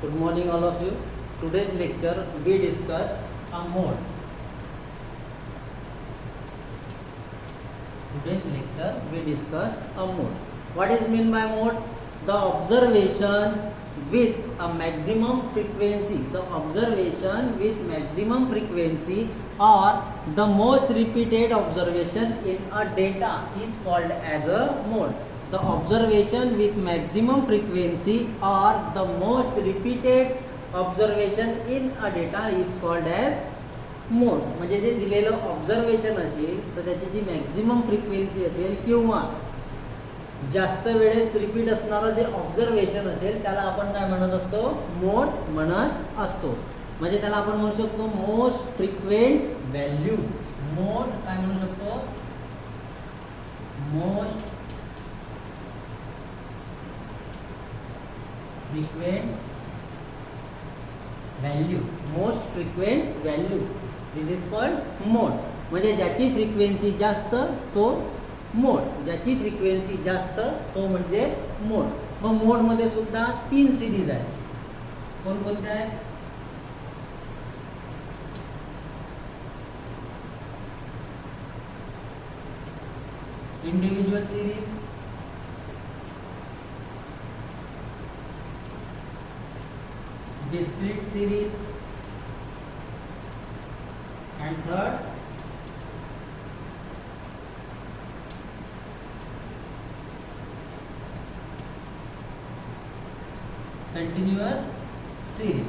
Good morning all of you. Today's lecture we discuss a mode. Today's lecture we discuss a mode. What is mean by mode? The observation with a maximum frequency. The observation with maximum frequency or the most repeated observation in a data is called as a mode. The observation with maximum frequency or the most repeated observation in a data is called as मोड. म्हणजे जे दिलेलं observation असेल तर त्याची जी maximum frequency असेल किंवा जास्त वेळेस रिपीट असणारं जे ऑब्झर्वेशन असेल त्याला आपण काय म्हणत असतो? मोड म्हणत असतो. म्हणजे त्याला आपण म्हणू शकतो मोस्ट फ्रिक्वेंट व्हॅल्यू. मोड काय म्हणू शकतो? Most frequent value. Most frequent value this is called mode. म्हणजे ज्याची फ्रिक्वेन्सी जास्त तो मोड. ज्याची फ्रिक्वेन्सी जास्त तो म्हणजे मोड. मग मोडमध्ये सुद्धा 3 सिरीज आहेत. कोणकोणत्या आहेत? Individual series, discrete series, and third continuous series.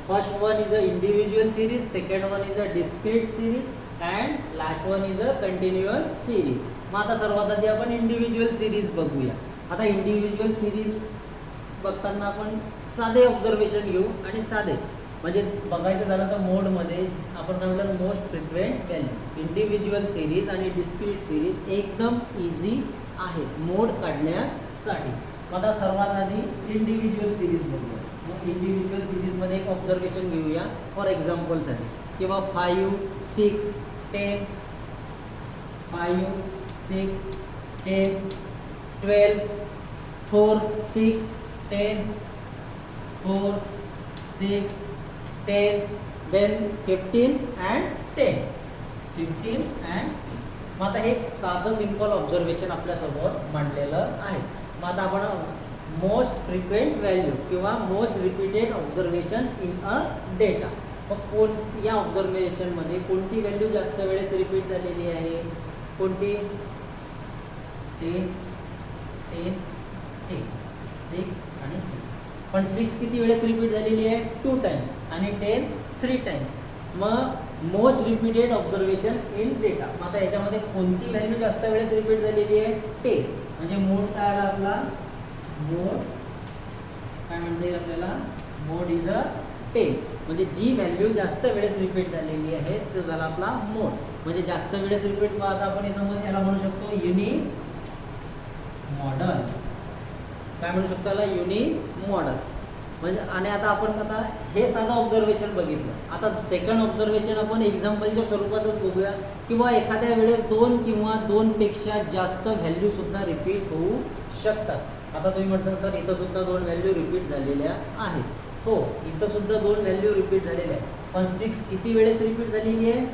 First one is a individual series, second one is a discrete series, and last one is a continuous series. मग आता सर्वात आधी आपण इंडिव्हिज्युअल सिरीज बघूया. आता इंडिव्हिज्युअल सिरीज बघताना आपण साधे ऑब्झर्वेशन घेऊ आणि साधे म्हणजे बघायचं झालं तर मोडमध्ये आपण काय म्हणतात? Most frequent value. Individual series आणि डिस्क्रीट सिरीज एकदम इझी आहेत मोड काढण्यासाठी. मग आता सर्वात आधी इंडिव्हिज्युअल सिरीज बघूया. मग इंडिव्हिज्युअल सिरीजमध्ये एक ऑब्झर्वेशन घेऊया फॉर एक्झाम्पलसाठी किंवा 5, 6, 10, 5, 6, 10, 12, 4, 6, 10, 4, 6, 10, then 15 and 10. 15 and 10. मग आता हे साधं सिंपल ऑब्झर्वेशन आपल्यासमोर मांडलेलं आहे. मग आता आपण मोस्ट फ्रिक्वेंट व्हॅल्यू किंवा most repeated observation in a data. मग या ऑब्झर्वेशनमध्ये कोणती व्हॅल्यू जास्त वेळेस रिपीट झालेली आहे? कोणती? 10, 10, 10, 6 आणि 6. पण 6 किती वेळेस रिपीट झालेली आहे? 2 टाइम्स आणि 10 3 टाइम्स. मग most repeated observation in data. मग आता याच्यामध्ये कोणती व्हॅल्यू जास्त वेळेस रिपीट झालेली आहे? 10. म्हणजे मोड काय आला आपला? मोड काय म्हणता येईल आपल्याला? मोड इज अ 10. म्हणजे जी व्हॅल्यू जास्त वेळेस रिपीट झालेली आहे तो झाला आपला मोड. म्हणजे जास्त वेळेस रिपीट. मग आता आपण याला म्हणू शकतो युनि मॉडल. काय म्हणू शकतो याला? युनि मॉडल. म्हणजे आणि आता आपण हे साधं ऑब्झर्वेशन बघितलं. आता सेकंड ऑब्झर्वेशन आपण एक्झाम्पलच्या स्वरूपातच बघूया. किंवा एखाद्या वेळेस 2 किंवा 2 पेक्षा जास्त व्हॅल्यू सुद्धा रिपीट होऊ शकतात. आता तुम्ही म्हणता सर इथं सुद्धा 2 व्हॅल्यू रिपीट झालेल्या आहेत. हो, इथं सुद्धा 2 व्हॅल्यू रिपीट झालेल्या आहेत. पण 6 किती वेळेस रिपीट झालेली आहे?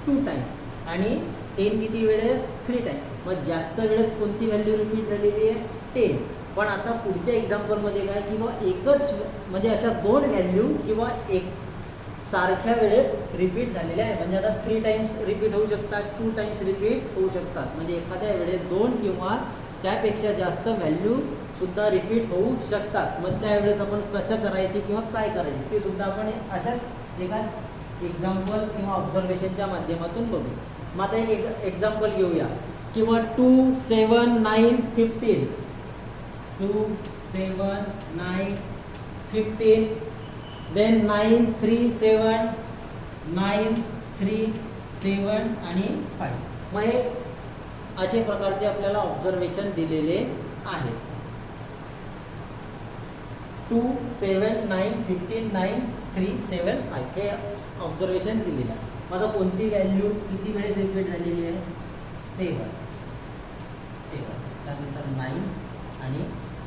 2 टाइम. आणि 10 किती वेळेस? 3 टाइम. मग जास्त वेळेस कोणती व्हॅल्यू रिपीट झालेली आहे? 10. पण आता पुढच्या एक्झाम्पलमध्ये काय किंवा एकच म्हणजे अशा 2 व्हॅल्यू किंवा एक सारख्या वेळेस रिपीट झालेल्या आहे. म्हणजे आता 3 टाइम्स रिपीट होऊ शकतात, 2 टाइम्स रिपीट होऊ शकतात. म्हणजे एखाद्या वेळेस 2 किंवा त्यापेक्षा जास्त व्हॅल्यू सुद्धा रिपीट होऊ शकतात. मग त्यावेळेस आपण कसं करायचे किंवा काय करायचे ते सुद्धा आपण अशाच एका एक्झाम्पल किंवा ऑब्झर्वेशनच्या माध्यमातून बघू. मग आता एक एक्झाम्पल घेऊया किंवा 2, 7, 9, 15. 2, 7, 9, 15. देन 9, 3, 7, 9, 3, 7 आणि 5. मग हे असे प्रकारचे आपल्याला ऑब्झर्वेशन दिलेले आहे. 2, 7, 9, 15, 9, 3, 7, 5 हे ऑब्झर्वेशन दिलेलं आहे. मग आता कोणती व्हॅल्यू किती वेळेस रिपीट झालेली आहे? 7. त्यानंतर 9 आणि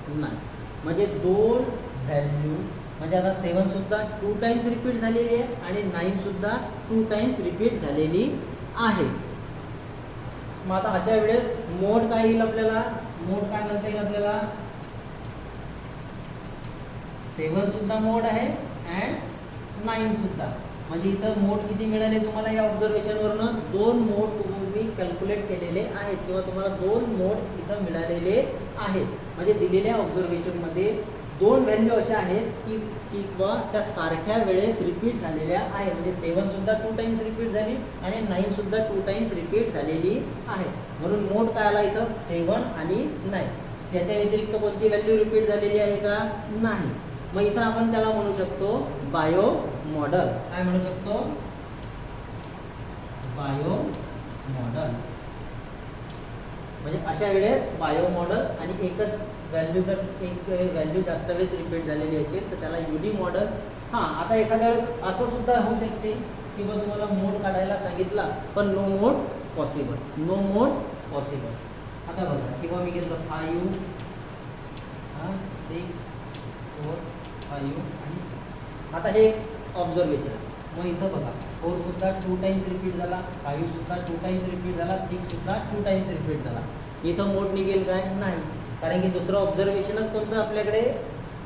9. म्हणजे 2 व्हॅल्यू म्हणजे आता 7 सुद्धा 2 टाइम्स रिपीट झालेली आहे आणि 9 सुद्धा 2 टाइम्स रिपीट झालेली आहे. मग आता अशा वेळेस मोड काय येईल आपल्याला, मोड काय म्हणता येईल आपल्याला, 7 सुद्धा मोड आहे अँड 9 सुद्धा. म्हणजे इथं मोड किती मिळाले तुम्हाला या ऑब्झर्वेशनवरनं, 2 मोड तुम्ही कॅल्क्युलेट केलेले आहेत किंवा तुम्हाला 2 मोड इथं मिळालेले आहेत. म्हणजे दिलेल्या ऑब्झर्वेशनमध्ये 2 व्हॅल्यू अशा आहेत की किंवा त्या सारख्या वेळेस रिपीट झालेल्या आहेत. म्हणजे 7 सुद्धा 2 टाइम्स रिपीट झाली आणि 9 सुद्धा 2 टाइम्स रिपीट झालेली आहे. म्हणून मोड काय आला इथं 7 आणि 9. त्याच्या व्यतिरिक्त कोणती व्हॅल्यू रिपीट झालेली आहे का, नाही. मग इथं आपण त्याला म्हणू शकतो बायो मॉडेल. काय म्हणू शकतो, बायो मॉडेल. म्हणजे अशा वेळेस बायो मॉडेल आणि एकच व्हॅल्यू, जर एक व्हॅल्यू जास्त वेळेस रिपीट झालेली असेल तर त्याला युनी मॉडेल. हां, आता एखाद्या वेळेस असं सुद्धा होऊ शकते की बा तुम्हाला मोड काढायला सांगितला पण नो मोड पॉसिबल, नो मोड पॉसिबल. आता बघा किंवा मी घेतलं 5, 6, 4, 5 आणि 6. आता हे एक ऑब्झर्वेशन. मग इथं बघा 4 सुद्धा 2 टाइम्स रिपीट झाला, 5 सुद्धा 2 टाइम्स रिपीट झाला, 6 सुद्धा 2 टाइम्स रिपीट झाला. इथं मोड निघेल काय, नाही. कारण की दुसरं ऑब्झर्वेशनच कोणतं आपल्याकडे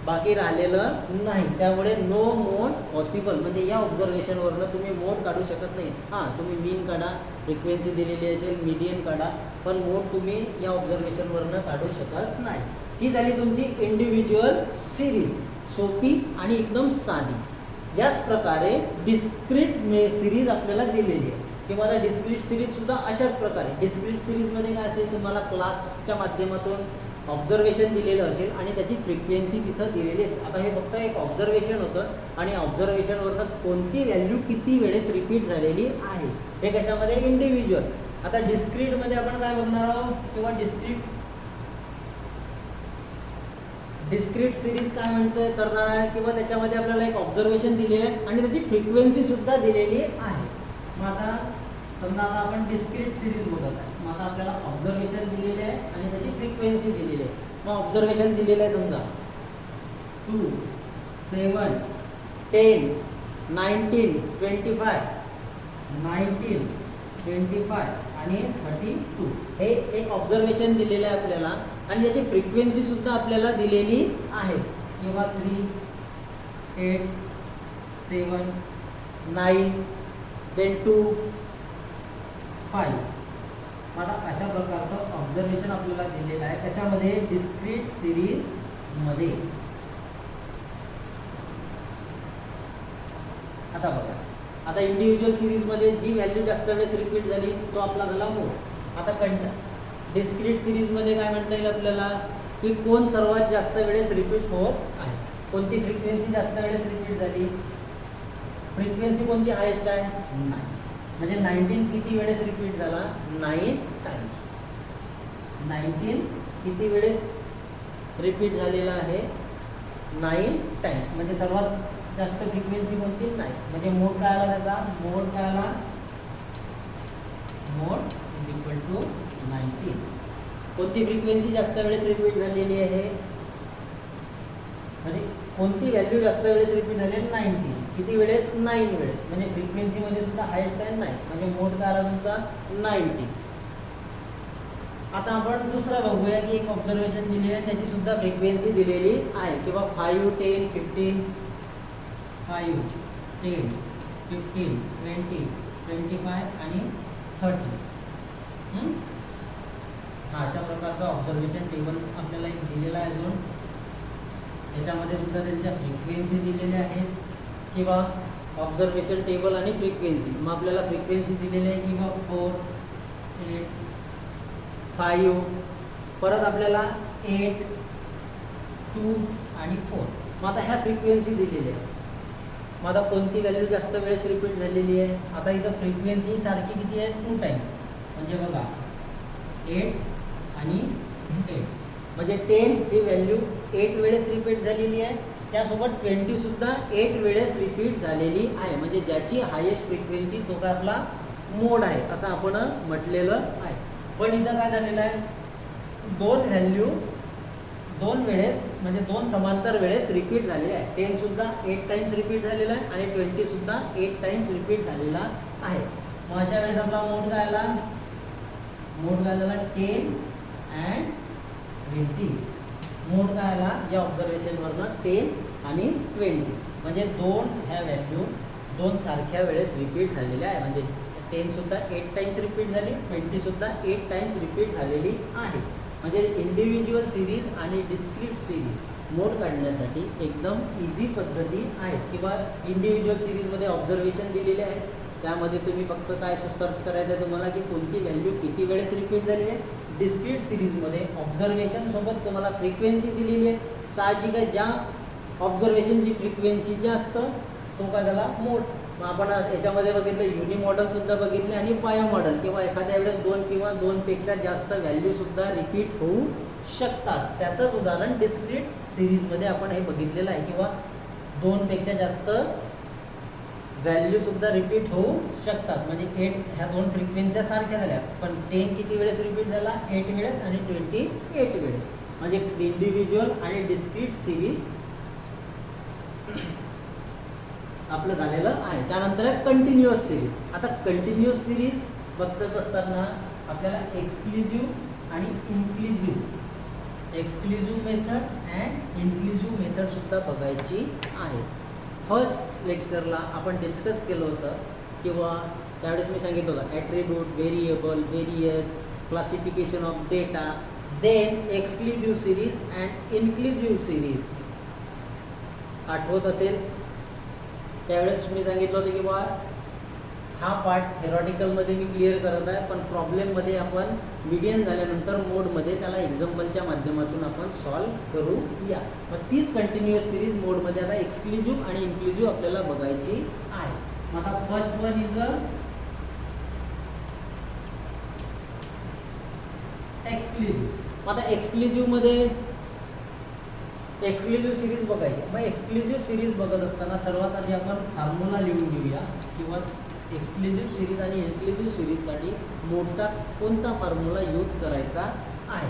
बाकी राहिलेलं नाही. त्यामुळे नो मोड पॉसिबल. म्हणजे या ऑब्झर्वेशनवरनं तुम्ही मोड काढू शकत नाही. हां, तुम्ही मीन काढा, फ्रिक्वेन्सी दिलेली असेल, मीडियन काढा, पण मोड तुम्ही या ऑब्झर्वेशनवरनं काढू शकत नाही. ही झाली तुमची इंडिव्हिज्युअल सिरीज, सोपी आणि एकदम साधी. याच प्रकारे डिस्क्रीट सिरीज आपल्याला दिलेली आहे किंवा आता डिस्क्रीट सिरीजसुद्धा अशाच प्रकारे. डिस्क्रीट सिरीजमध्ये काय असते, तुम्हाला क्लासच्या माध्यमातून ऑब्झर्वेशन दिलेलं असेल आणि त्याची फ्रिक्वेन्सी तिथं दिलेली आहे. आता हे फक्त एक ऑब्झर्वेशन होतं आणि ऑब्झर्वेशनवरनं कोणती व्हॅल्यू किती वेळेस रिपीट झालेली आहे हे कशामध्ये, इंडिव्हिज्युअल. आता डिस्क्रीटमध्ये आपण काय बघणार आहोत किंवा डिस्क्रीट सिरीज काय म्हणतोय करणार आहे किंवा त्याच्यामध्ये आपल्याला एक ऑब्झर्वेशन दिलेलं आहे आणि त्याची फ्रिक्वेन्सी सुद्धा दिलेली आहे. मग आता समजा आता आपण डिस्क्रीट सिरीज बघत आहे. मग आता आपल्याला ऑब्झर्वेशन दिलेले आहे आणि त्याची फ्रिक्वेन्सी दिलेली आहे. मग ऑब्झर्वेशन दिलेलं आहे समजा 2, 7, 10, 19, 25, 19, 25 आणि 32. हे एक ऑब्झर्वेशन दिलेलं आहे आपल्याला आणि त्याची फ्रिक्वेन्सी सुद्धा आपल्याला दिलेली आहे किंवा 3, 8, 7, 9, then 2, 5. आता अशा प्रकारचं ऑब्झर्वेशन आपल्याला दिलेलं आहे. कशामध्ये, डिस्क्रीट सिरीजमध्ये. आता बघा, आता इंडिव्हिज्युअल सिरीजमध्ये जी व्हॅल्यू जास्त वेळेस रिपीट झाली तो आपला झाला मोड. आता डिस्क्रीट सिरीजमध्ये काय म्हणता येईल आपल्याला की कोण सर्वात जास्त वेळेस रिपीट होत आहे, कोणती फ्रिक्वेन्सी जास्त वेळेस रिपीट झाली, फ्रिक्वेन्सी कोणती हायेस्ट आहे, नाही. म्हणजे 19 किती वेळेस रिपीट झाला, 9 टाइम्स. 19 किती वेळेस रिपीट झालेला आहे, 9 टाइम्स. म्हणजे सर्वात जास्त फ्रिक्वेन्सी कोणती, नाही. म्हणजे मोड काय आला त्याचा, मोड काय आला, मोड इज इक्वल टू 19. कोणती फ्रिक्वेन्सी जास्त वेळेस रिपीट झालेली आहे, म्हणजे कोणती व्हॅल्यू जास्त वेळेस रिपीट झाली, 19. किती वेळेस, 9 वेळेस. म्हणजे फ्रिक्वेन्सीमध्ये सुद्धा हायेस्ट आहे 9. म्हणजे मोड काय आला तुमचा, 90. आता आपण दुसरा बघूया की एक ऑब्झर्वेशन दिलेली आहे त्याची सुद्धा फ्रिक्वेन्सी दिलेली आहे किंवा 5, 10, 15, 5, 10, 15, 20, 25 आणि 30. हा अशा प्रकारचा ऑब्झर्वेशन टेबल आपल्याला एक दिलेला आहे अजून. याच्यामध्ये सुद्धा त्यांच्या फ्रिक्वेन्सी दिलेल्या आहेत किंवा ऑब्झर्वेशन टेबल आणि फ्रिक्वेन्सी. मग आपल्याला फ्रिक्वेन्सी दिलेली आहे किंवा 4, 8, 5, परत आपल्याला 8, 2 आणि 4. मग आता ह्या फ्रिक्वेन्सी दिलेल्या आहेत. मग आता कोणती व्हॅल्यू जास्त वेळेस रिपीट झालेली आहे, आता इथं फ्रिक्वेन्सी सारखी किती आहे, 2 टाइम्स. म्हणजे बघा 8 आणि 8. म्हणजे 10 ही व्हॅल्यू 8 वेळेस रिपीट झालेली आहे. त्यासोबत 20 सुद्धा 8 वेळेस रिपीट झालेली आहे. म्हणजे ज्याची हायेस्ट फ्रिक्वेन्सी तो काय आपला मोड आहे असं आपण म्हटलेलं आहे. पण इथं काय झालेलं आहे, दोन दोन वेळेस म्हणजे दोन समांतर वेळेस रिपीट झालेले आहे. 10 सुद्धा 8 टाइम्स रिपीट झालेला आहे आणि 20 सुद्धा 8 टाइम्स रिपीट झालेला आहे. मग अशा वेळेस आपला मोड काय आला? मोड काय झाला? 10 and 20. मोड काय आला या ऑब्झर्वेशनवरनं? 10 आणि 20. म्हणजे ह्या व्हॅल्यू दोन सारख्या वेळेस रिपीट झालेल्या आहे. म्हणजे 10 सुद्धा 8 टाइम्स रिपीट झाली, 20 सुद्धा 8 टाइम्स रिपीट झालेली आहे. म्हणजे इंडिव्हिज्युअल सिरीज आणि डिस्क्रीट सिरीज मोड काढण्यासाठी एकदम इझी पद्धती आहेत. किंवा इंडिव्हिज्युअल सिरीजमध्ये ऑब्झर्वेशन दिलेले आहेत, त्यामध्ये तुम्ही फक्त काय सर्च करायचं आहे तुम्हाला की कोणती व्हॅल्यू किती वेळेस रिपीट झालेली आहे. डिस्क्रीट सिरीजमध्ये ऑब्झर्वेशनसोबत तुम्हाला फ्रिक्वेन्सी दिलेली आहे. साहजिक आहे, ज्या ऑब्झर्वेशनची फ्रिक्वेन्सी जास्त तो काय झाला? मोड. मग आपण याच्यामध्ये बघितलं युनि मॉडेलसुद्धा बघितले आणि बायो मॉडेल, किंवा एखाद्या वेळेस 2 किंवा 2 पेक्षा जास्त व्हॅल्यूसुद्धा रिपीट होऊ शकतात. त्याचंच उदाहरण डिस्क्रीट सिरीजमध्ये आपण हे बघितलेलं आहे. किंवा 2 पेक्षा जास्त व्हॅल्यूसुद्धा रिपीट होऊ शकतात. म्हणजे 8 ह्या दोन फ्रिक्वेन्सी सारख्या झाल्या, पण 10 किती वेळेस रिपीट झाला? 8 वेळेस आणि 20 8 वेळेस. म्हणजे इंडिव्हिज्युअल आणि डिस्क्रीट सिरीज आपलं झालेलं आहे. त्यानंतर आहे कंटिन्युअस सिरीज. आता कंटिन्युअस सिरीज बघत असताना आपल्याला एक्सक्लुझिव्ह आणि inclusive, exclusive method and inclusive मेथडसुद्धा बघायची आहे. फर्स्ट लेक्चरला आपण डिस्कस केलं होतं किंवा त्यावेळेस मी सांगितलं होतं attribute, variable, variance, classification of data, then exclusive series and inclusive series. आठवत असेल त्यावेळेस मी सांगितलं होतं की बा हा पार्ट थेरॉटिकलमध्ये मी क्लिअर करत आहे, पण प्रॉब्लेममध्ये आपण मीडियन झाल्यानंतर मोडमध्ये त्याला एक्झाम्पलच्या माध्यमातून आपण सॉल्व करूया. मग तीच कंटिन्युअस सिरीज मोडमध्ये आता एक्सक्लुझिव्ह आणि इन्क्लुझिव्ह आपल्याला बघायची आहे. मग आता फर्स्ट वन इज एक्सक्लुझिव्ह. आता एक्सक्लुझिव्हमध्ये एक्सक्लुझिव्ह सिरीज बघायची. मग एक्सक्लुझिव्ह सिरीज बघत असताना सर्वात आधी आपण फॉर्म्युला लिहून घेऊया. किंवा एक्सक्लुझिव्ह सिरीज आणि इन्क्लुझिव्ह सिरीजसाठी मोडचा कोणता फॉर्म्युला यूज करायचा आहे.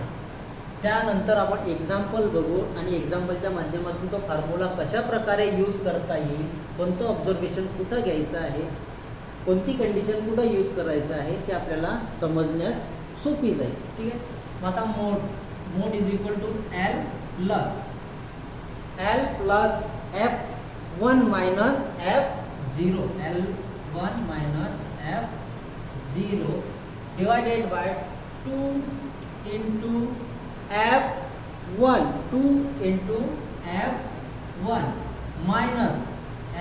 त्यानंतर आपण एक्झाम्पल बघू आणि एक्झाम्पलच्या माध्यमातून तो फॉर्म्युला कशा प्रकारे यूज करता येईल, कोणतं ऑब्झर्वेशन कुठं घ्यायचं आहे, कोणती कंडिशन कुठं यूज करायचं आहे ते आपल्याला समजण्यास सोपी जाईल. ठीक आहे. मग आता mode is equal to L plus F1 minus F0, L1 minus F0 divided by 2 into F1, 2 into F1 minus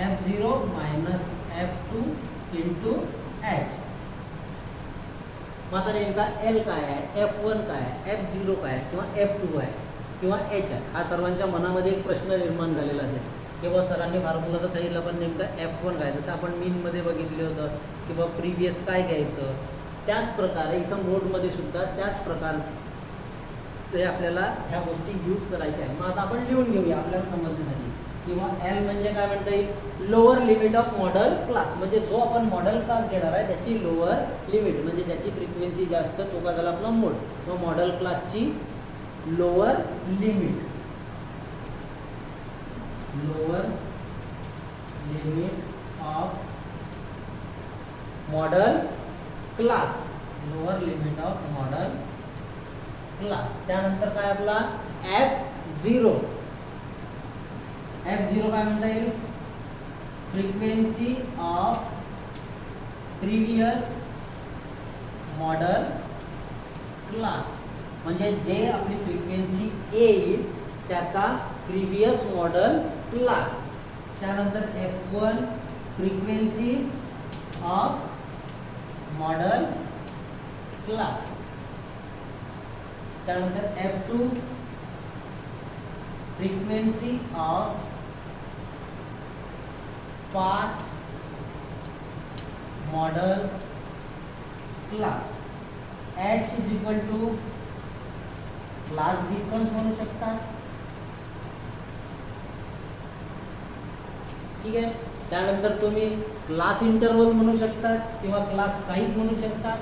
F0 minus F2 into H. मग आता नेमका L काय आहे, F1 काय आहे, F0 काय आहे किंवा F2 आहे किंवा H आहे. हा सर्वांच्या मनामध्ये एक प्रश्न निर्माण झालेला असेल किंवा सरांनी फॉर्म्युला तर सांगितलं, पण नेमका F1 काय. जसं आपण मीनमध्ये बघितलं होतं किंवा प्रिव्हियस काय घ्यायचं, त्याच प्रकारे इथं मोडमध्ये सुद्धा त्याच प्रकारे आपल्याला ह्या गोष्टी यूज करायच्या आहेत. मग आता आपण लिहून घेऊया आपल्याला समजण्यासाठी. किंवा L म्हणजे काय म्हणता येईल, lower limit of model class. म्हणजे जो आपण मॉडेल क्लास घेणार आहे त्याची लोअर लिमिट, म्हणजे ज्याची फ्रिक्वेन्सी जास्त तो का झाला आपला मोड. मग मॉडेल क्लासची lower limit, lower limit of model class, lower limit of model class. त्यानंतर काय आपला F0, F0 काय म्हणता येईल, frequency of previous model class. म्हणजे जे आपली फ्रिक्वेन्सी येईल त्याचा प्रिव्हियस मॉडेल क्लास. त्यानंतर F1 frequency of model class. त्यानंतर F2 frequency of past model class. H is equal to class difference म्हणू शकतात. ठीक आहे. त्यानंतर तुम्ही क्लास इंटरवल म्हणू शकतात किंवा क्लास साईज म्हणू शकतात.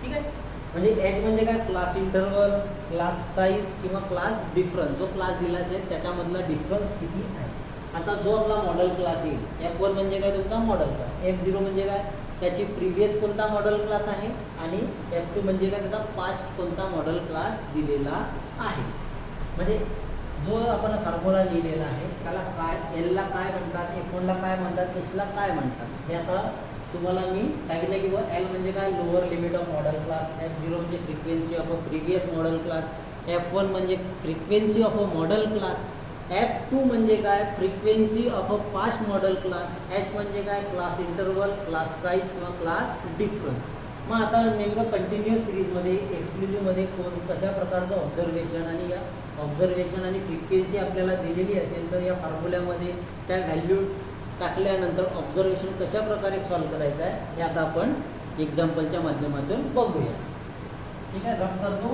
ठीक ठीक आहे. म्हणजे एच म्हणजे काय, क्लास इंटरवल, क्लास साईज किंवा क्लास डिफरन्स. जो क्लास दिला असेल त्याच्यामधला डिफरन्स किती आहे. आता जो आपला मॉडेल क्लास येईल, F1 म्हणजे काय तुमचा मॉडेल क्लास, F0 म्हणजे काय त्याची प्रिव्हियस कोणता मॉडेल क्लास आहे, आणि F2 म्हणजे काय त्याचा पास्ट कोणता मॉडेल क्लास दिलेला आहे. म्हणजे जो आपण फॉर्म्युला लिहिलेला आहे त्याला काय, एलला काय म्हणतात, F1ला काय म्हणतात, एचला काय म्हणतात हे आता तुम्हाला मी सांगितलं की बुवा एल म्हणजे काय lower limit of model class, F0 म्हणजे frequency of a previous model class, F1 म्हणजे frequency of a model class, F2 म्हणजे काय frequency of a past model class, H म्हणजे काय क्लास इंटरवल, क्लास साईज किंवा class difference. मग आता नेमकं कंटिन्युअस सिरीजमध्ये एक्सक्लुझिव्हमध्ये कशा प्रकारचं ऑब्झर्वेशन, आणि या ऑब्झर्वेशन आणि फ्रिक्वेन्सी आपल्याला दिलेली असेल तर या फॉर्म्युल्यामध्ये त्या व्हॅल्यू टाकल्यानंतर ऑब्झर्वेशन कशा प्रकारे सॉल्व्ह करायचं आहे हे आता आपण एक्झाम्पलच्या माध्यमातून बघूया. ठीक आहे, रफ करतो.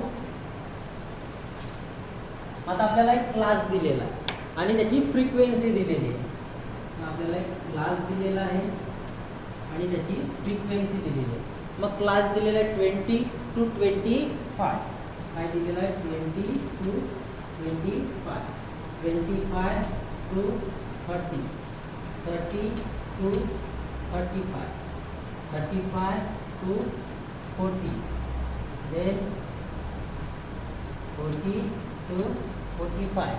आता आपल्याला एक क्लास दिलेला आहे आणि त्याची फ्रिक्वेन्सी दिलेली आहे. आपल्याला एक क्लास दिलेला आहे आणि त्याची फ्रिक्वेन्सी दिलेली आहे. मग क्लास दिलेला आहे 20 to 25. काय दिलेला आहे 20 to 25, 25 to 30, 30 to 35, 35 to 40, then 40 to 45.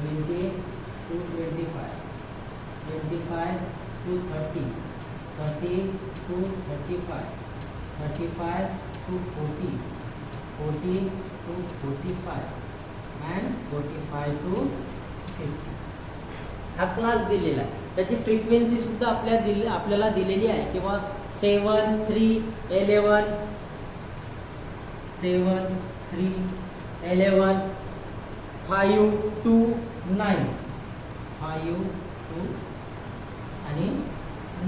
20 to 25, 25 to 30, 30 to 35, 35 to 40, 40 to 45, and 45 to 50. हा क्लास दिलेला आहे. त्याची फ्रिक्वेन्सी सुद्धा आपल्याला दिलेली आहे किंवा 7, 3, 11, 7, 3, 11, 5, 2, 9, 5, 2 आणि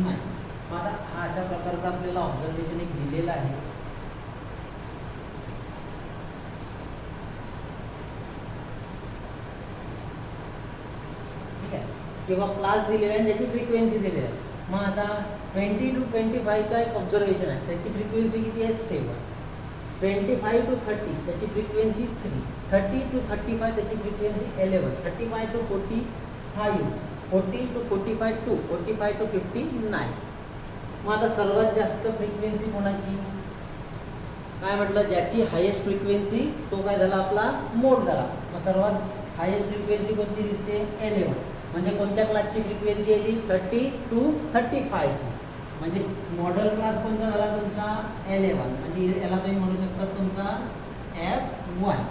9. आता हा अशा प्रकारचा आपल्याला ऑब्झर्वेशन एक दिलेला आहे. ठीक आहे, किंवा क्लास दिलेला आहे आणि त्याची फ्रिक्वेन्सी दिलेली आहे. मग आता 20 to 25चा एक ऑब्झर्वेशन आहे, त्याची फ्रिक्वेन्सी किती आहे 7. 25 to 30 त्याची फ्रिक्वेन्सी 3, 30 to 35 त्याची फ्रिक्वेन्सी 11, 35 to 45, 40 to 45 2, 45 to 50 9. मग आता सर्वात जास्त फ्रिक्वेन्सी कोणाची, काय म्हटलं, ज्याची हायेस्ट फ्रिक्वेन्सी तो काय झाला आपला मोड झाला. मग सर्वात हायेस्ट फ्रिक्वेन्सी कोणती दिसते 11. म्हणजे कोणत्या क्लासची फ्रिक्वेन्सी आहे ती 30 to 35ची. म्हणजे मॉडेल क्लास कोणता झाला तुमचा 11. म्हणजे याला तुम्ही म्हणू शकता तुमचा F1.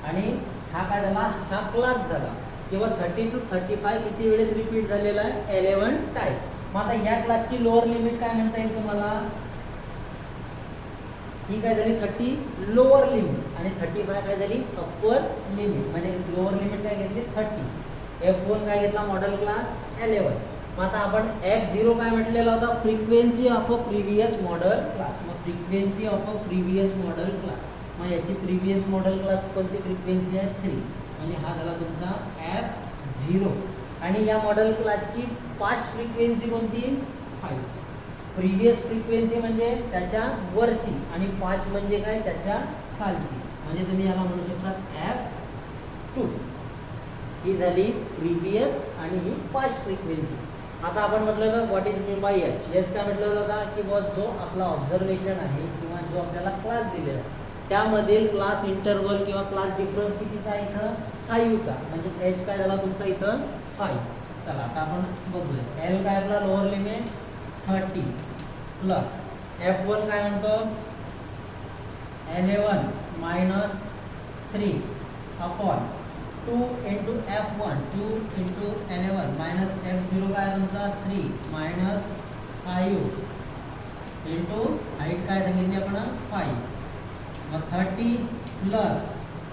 आणि हा काय झाला, हा क्लास झाला. किंवा 30 to 35 किती वेळेस रिपीट झालेला आहे 11 टाईम. मग आता ह्या क्लासची लोअर लिमिट काय म्हणता येईल तुम्हाला, ही काय झाली 30 लोअर लिमिट आणि 35 काय झाली अप्पर लिमिट. म्हणजे लोअर लिमिट काय घेतली 30. F1 काय घेतला मॉडेल क्लास 11. मग आता आपण F0 काय म्हटलेला होता frequency of a previous model class. मग frequency of a previous model class, मग याची प्रिव्हियस मॉडेल क्लास कोणती फ्रिक्वेन्सी आहे 3. म्हणजे हा झाला तुमचा F0. आणि या मॉडेल क्लासची पास्ट फ्रिक्वेन्सी कोणती 5. प्रिव्हियस फ्रिक्वेन्सी म्हणजे त्याच्या वरची आणि पास्ट म्हणजे काय त्याच्या खालची. म्हणजे तुम्ही याला म्हणू शकता F2. ही झाली प्रिव्हियस आणि ही पास्ट फ्रिक्वेन्सी. आता आपण म्हटलं what is mean by H. H काय म्हटलं होता की बुवा जो आपला ऑब्झर्वेशन आहे किंवा जो आपल्याला क्लास दिलेला आहे त्यामधील क्लास इंटरवल किंवा क्लास डिफरन्स कितीचा आहे इथं 5चा. म्हणजे एच काय झाला तुमचा इथं 5. चला आता आपण बघूया. एल काय आपला लोअर लिमिट 30 प्लस F1 काय म्हणतो 11 minus 3 upon 2 into F1, 2 into 11 minus F0 काय तुमचा 3 मायनस 5 इंटू हाईट काय सांगितली आपण 5. मग 30 प्लस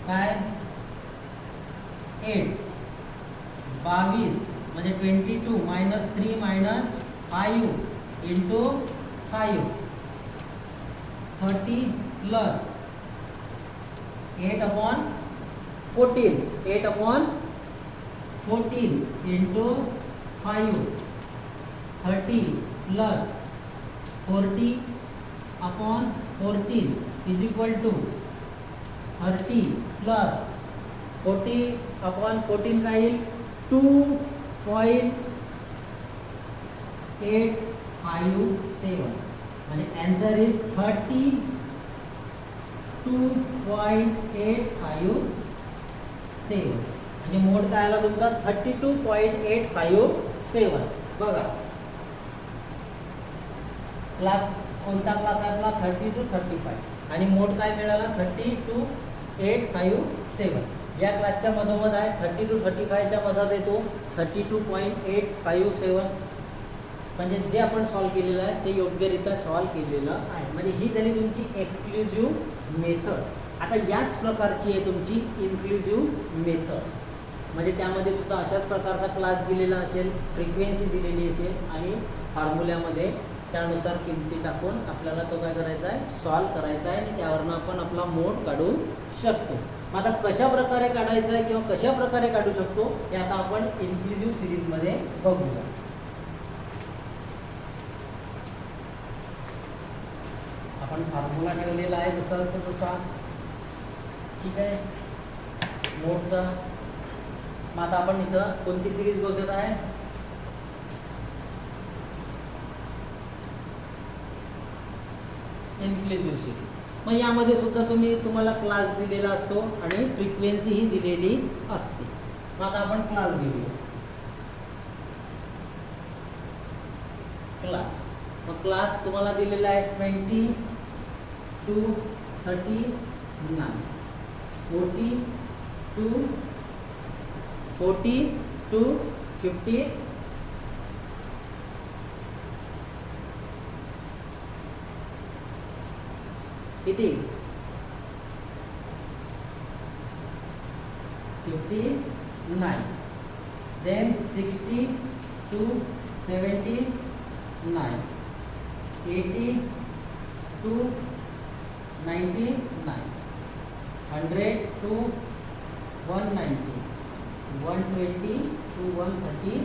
काय 8 22 म्हणजे 22 minus 3 minus 5 into 5. 30 plus 8 upon 14, 8 upon 14 into 5, 30 plus 40 upon 14 is equal to 30 plus 40 upon 14 काय येईल 2.857 आणि answer is 32.857 म्हणजे मोड काय आला तुमचा 32.857 बघा क्लास कोणता क्लास आहे आपला 30 to 35 आणि मोड काय मिळाला 32.857 या क्लासच्या मधोमध आहे 30 to 35 च्या मधात येतो 32.857 म्हणजे जे आपण सॉल्व्ह केलेलं आहे ते योग्यरित्या सॉल्व्ह केलेलं आहे म्हणजे ही झाली तुमची एक्सक्लुझिव्ह मेथड. आता याच प्रकारची आहे तुमची इन्क्लुझिव्ह मेथड म्हणजे त्यामध्ये सुद्धा अशाच प्रकारचा क्लास दिलेला असेल फ्रिक्वेन्सी दिलेली असेल आणि फॉर्म्युल्यामध्ये त्यानुसार किमती टाकून आपल्याला तो काय करायचा आहे सॉल्व्ह करायचा आहे आणि त्यावरनं आपण आपला मोड काढू शकतो. मग आता कशा प्रकारे काढायचा आहे किंवा कशा प्रकारे काढू शकतो हे आता आपण इन्क्लुझिव्ह सिरीजमध्ये बघूया. आपण फॉर्म्युला ठेवलेला आहे जसा तसा ठीक आहे मोडचा. मग आता आपण इथं कोणती सिरीज बघत आहे इन्क्लुझिव्ह सिरीज. मग यामध्ये सुद्धा तुम्हाला क्लास दिलेला असतो आणि फ्रिक्वेन्सी ही दिलेली असते. मग आता आपण क्लास घेऊया क्लास. मग क्लास तुम्हाला दिलेला आहे 20 to 39 40 to 50 किती 59 then 60 to 79 80 to 99 100 to 190 120 to 139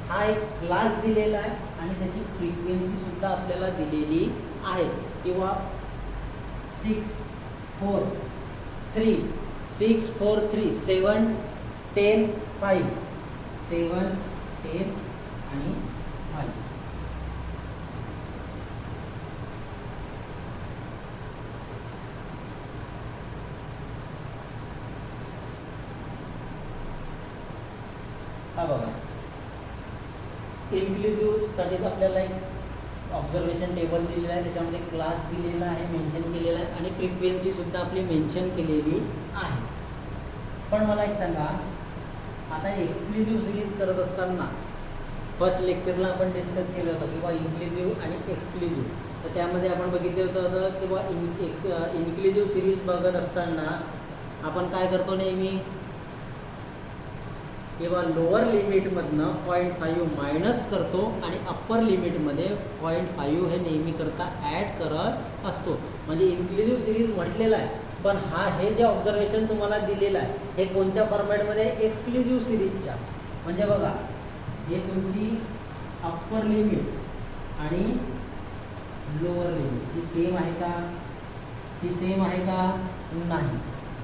हा एक क्लास दिलेला आहे आणि त्याची फ्रिक्वेन्सी सुद्धा आपल्याला दिलेली आहे किंवा 6 4 3 6 4 3 7 10 5 7 10 आणि 5. हा बघा इन्क्लुझिव्हसाठी आपल्याला एक ऑब्झर्वेशन टेबल दिलेला आहे त्याच्यामध्ये क्लास दिलेला आहे मेन्शन केलेला आहे आणि फ्रिक्वेन्सी सुद्धा आपली मेन्शन केलेली आहे. पण मला एक सांगा आता एक्सक्लुझिव्ह सिरीज करत असताना फर्स्ट लेक्चरला आपण डिस्कस केलं होतं किंवा इन्क्लुझिव्ह आणि एक्सक्लुझिव्ह. तर त्यामध्ये आपण बघितलं होतं किंवा इन्क्लुझिव्ह सिरीज बघत असताना आपण काय करतो नेहमी किंवा लोअर लिमिटमधनं 0.5 मायनस करतो आणि अप्पर लिमिटमध्ये 0.5 हे नेहमी करता ॲड करत असतो. म्हणजे इन्क्लुझिव्ह सिरीज म्हटलेलं आहे पण हे जे ऑब्झर्वेशन तुम्हाला दिलेलं आहे हे कोणत्या फॉर्मॅटमध्ये एक्सक्लुझिव्ह सिरीजच्या. म्हणजे बघा हे तुमची अप्पर लिमिट आणि लोअर लिमिट ही सेम आहे का ही सेम आहे का नाही.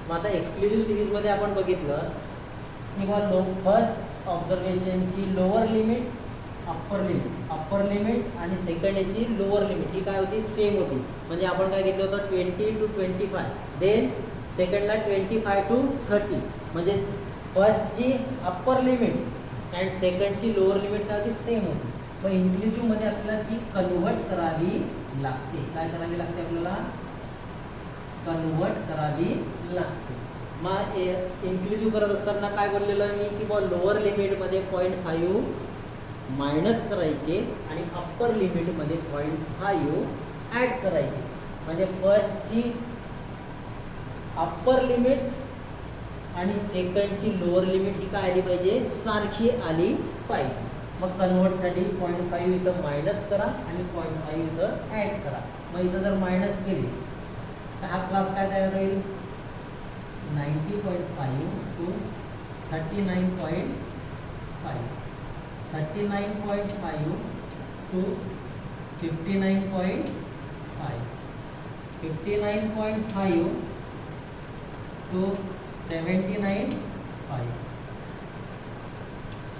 मग आता एक्सक्लुझिव्ह सिरीजमध्ये आपण बघितलं किंवा फर्स्ट ऑब्झर्वेशनची लोअर लिमिट अप्पर लिमिट आणि सेकंड याची लोअर लिमिट ही काय होती सेम होती. म्हणजे आपण काय घेतलं होतं 20 to 25 देन सेकंडला 25 to 30 म्हणजे फर्स्टची अप्पर लिमिट अँड सेकंडची लोअर लिमिट काय होती सेम होती. मग इन्क्लुझिव्हमध्ये आपल्याला ती कन्व्हर्ट करावी लागते. काय करावी लागते आपल्याला कन्व्हर्ट करावी लागते. मग इन्क्लुझिव्ह करत असताना काय बोललेलं आहे मी की बा लोअर लिमिटमध्ये 0.5 मायनस करायचे आणि अप्पर लिमिटमध्ये 0.5 ॲड करायचे. म्हणजे फर्स्टची अप्पर लिमिट आणि सेकंडची लोअर लिमिट ही काय आली पाहिजे सारखी आली पाहिजे. मग कन्वर्टसाठी 0.5 इथं मायनस करा आणि 0.5 इथं ॲड करा. मग इथं जर मायनस केली तर हा क्लास काय तयार होईल 90.5 to 39.5, 39.5 to 59.5, 59.5 to 79.5,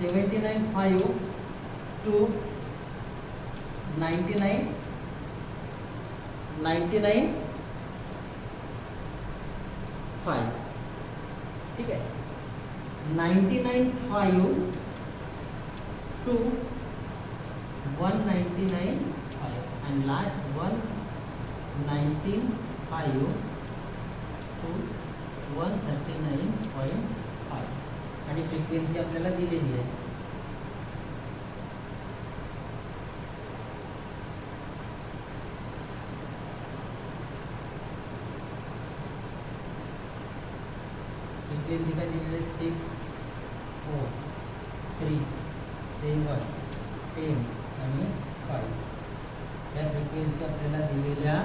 79.5 to 99, 99.5. ठीक है, 99.5 to 199.5 and last 119.5 to 139.5 आणि फ्रिक्वेन्सी आपल्याला दिलेली आहे. फ्रिक्वेन्सी काय दिलेली आहे 6, 4, 3, 7, 10 आणि 5 या फ्रिक्वेन्सी आपल्याला दिलेल्या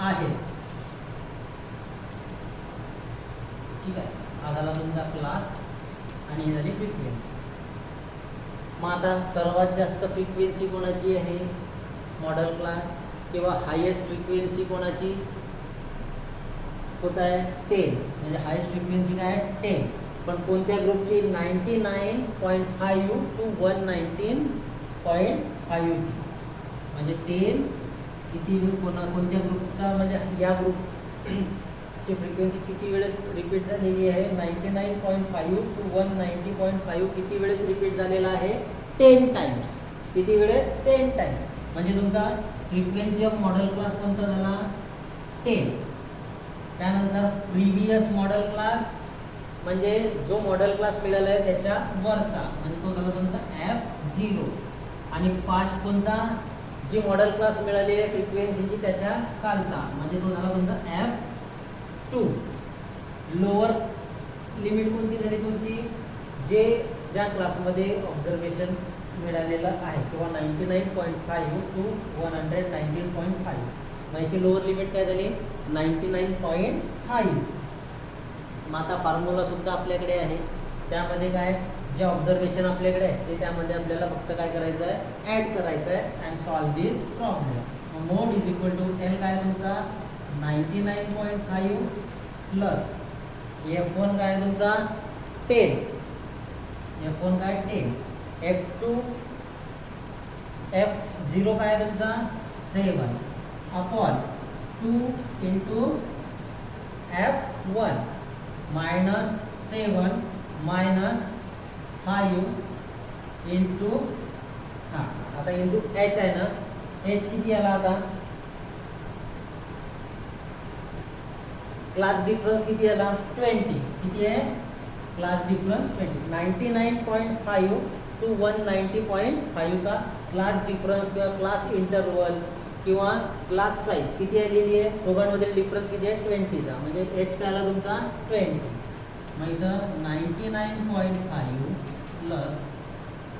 आहेत. ठीक आहे, हा झाला तुमचा क्लास आणि ही झाली फ्रिक्वेन्सी. मग आता सर्वात जास्त फ्रिक्वेन्सी कोणाची आहे मॉडेल क्लास किंवा हायेस्ट फ्रिक्वेन्सी कोणाची होत आहे 10, म्हणजे हायेस्ट फ्रिक्वेन्सी काय आहे 10. पण कोणत्या ग्रुपची 99.5 to 119.5 ची, म्हणजे 10 किती कोणत्या ग्रुपचा, म्हणजे या ग्रुपची फ्रिक्वेन्सी किती वेळेस रिपीट झालेली आहे 99.5 to 190.5 किती वेळेस रिपीट झालेला आहे 10 टाइम्स. किती वेळेस 10 टाइम्स, म्हणजे तुमचा फ्रिक्वेन्सी ऑफ मॉडेल क्लास कोणता झाला 10. त्यानंतर प्रिव्हियस मॉडेल क्लास म्हणजे जो मॉडेल क्लास मिळाला आहे त्याच्या वरचा, म्हणजे तो झाला तुमचा F0. आणि पास्ट कोणता, जी मॉडेल क्लास मिळाली आहे फ्रिक्वेन्सीची त्याच्या खालचा, म्हणजे तो झाला तुमचा F2. लोअर लिमिट कोणती झाली तुमची, जे ज्या क्लासमध्ये ऑब्झर्वेशन मिळालेलं आहे किंवा 99.5 to 119.5, मग याची लोअर लिमिट काय झाली 99.5. मग आता फॉर्म्युला सुद्धा आपल्याकडे आहे, त्यामध्ये काय जे ऑब्झर्वेशन आपल्याकडे आहे ते त्यामध्ये आपल्याला फक्त काय करायचं आहे ॲड करायचं आहे and solve this problem. Mode is equal to L काय तुमचा 99.5 प्लस F1 काय तुमचा 10, F1 काय 10, F0 काय तुमचा 7 upon 2 into F1 minus 7 minus 5 into आता इंटू H आहे ना, H किती आला आता, क्लास डिफरन्स किती आला 20. किती आहे क्लास डिफरन्स 20. 99.5 to 190.5 चा क्लास डिफरन्स किंवा क्लास इंटरवल किंवा क्लास साईज किती आलेली आहे, दोघांमधील डिफरन्स किती आहे 20 चा, म्हणजे H काय आला तुमचा 20. मग इथं 99.5 प्लस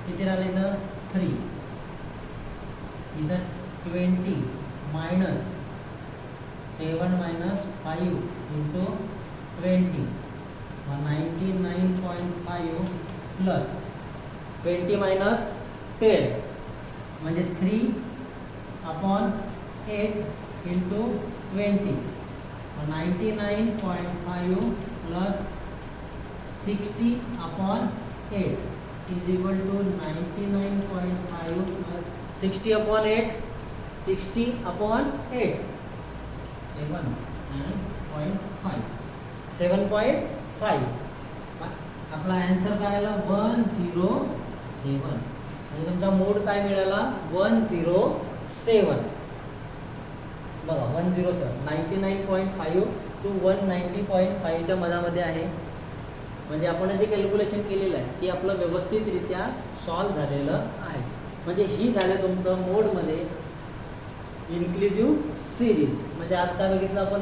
किती राहिले इथं 3, इथं 20 मायनस 7 मायनस 5 इंटू 20, मग 99.5 प्लस 20 मायनस 10 म्हणजे 3 upon 8 into 20, 99.5 plus 60 upon 8 is equal to 99.5 plus 60 upon 8, 60 upon 8 7.5. 7.5 आपला आन्सर काय आला 107. म्हणजे तुमचा मोड काय मिळाला 107. बघा 107 99.5 to 190.5 च्या मधामध्ये आहे. म्हणजे आपण जे कॅल्क्युलेशन केलेलं आहे ते आपलं व्यवस्थितरित्या सॉल्व झालेलं आहे. म्हणजे ही झालं तुमचं मोडमध्ये इन्क्लुझिव्ह सिरीज. म्हणजे आज काय बघितलं आपण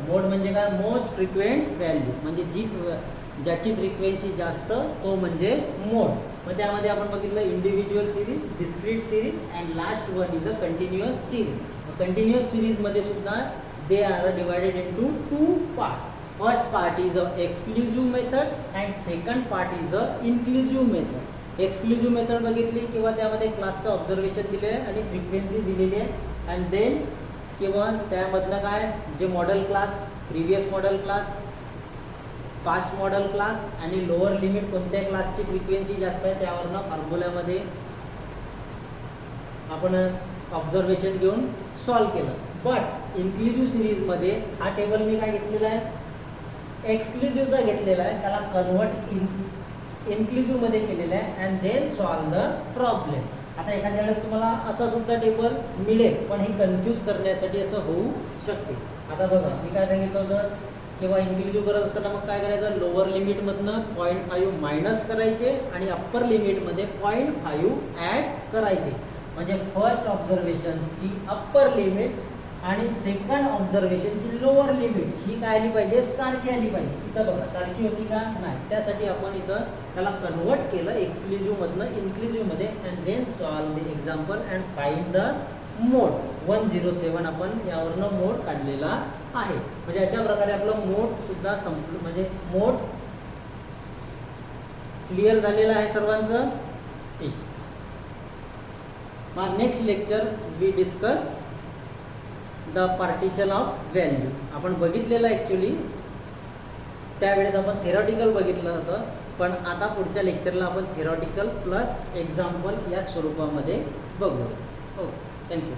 मोड म्हणजे काय मोस्ट फ्रिक्वेंट व्हॅल्यू, म्हणजे ज्याची फ्रिक्वेन्सी जास्त तो म्हणजे मोड. मग त्यामध्ये आपण बघितलं individual series, discrete series and last one is a continuous series. Continuous सिरीजमध्ये सुद्धा they are divided into 2 parts. First part is a exclusive method and second part is a inclusive method. Exclusive method बघितली किंवा त्यामध्ये क्लासचं observation दिले आहे आणि frequency दिलेली आहे अँड देन किंवा त्यामधनं काय जे model class, previous model class, past model class आणि लोअर लिमिट कोणत्या क्लासची फ्रिक्वेन्सी जास्त आहे त्यावरनं फॉर्म्युल्यामध्ये आपण ऑब्झर्वेशन घेऊन सॉल्व केलं. बट इन्क्लुझिव्ह सिरीजमध्ये हा टेबल मी काय घेतलेला आहे, एक्सक्लुझिव्हचा घेतलेला आहे, त्याला कन्वर्ट इन्क्लुझिव्हमध्ये केलेलं आहे and then solve the problem. आता एखाद्या वेळेस तुम्हाला असं सुद्धा टेबल मिळेल पण हे कन्फ्यूज करण्यासाठी असं होऊ शकते. आता बघा मी काय सांगितलं होतं किंवा इन्क्लुझिव्ह करत असताना मग काय करायचं, लोअर लिमिटमधनं 0.5 मायनस करायचे आणि अप्पर लिमिटमध्ये 0.5 ॲड करायचे. म्हणजे फर्स्ट ऑब्झर्वेशनची अप्पर लिमिट आणि सेकंड ऑब्झर्वेशनची लोअर लिमिट ही काय आली पाहिजे, सारखी आली पाहिजे. इथं बघा सारखी होती का, नाही. त्यासाठी आपण इथं त्याला कन्वर्ट केलं एक्सक्लुझिव्हमधनं इन्क्लुझिव्हमध्ये and then solve the example and find the mode. 107 आपण यावरनं मोड काढलेला आहे. म्हणजे अशा प्रकारे आपलं मोड सुद्धा संपलं, म्हणजे मोड क्लिअर झालेलं आहे सर्वांचं. ठीक. मग next lecture we discuss the partition of value. आपण बघितलेलं ॲक्च्युली त्यावेळेस आपण थेरॉटिकल बघितलं होतं, पण आता पुढच्या लेक्चरला आपण थेरॉटिकल प्लस एक्झाम्पल याच स्वरूपामध्ये बघू. Okay, thank you.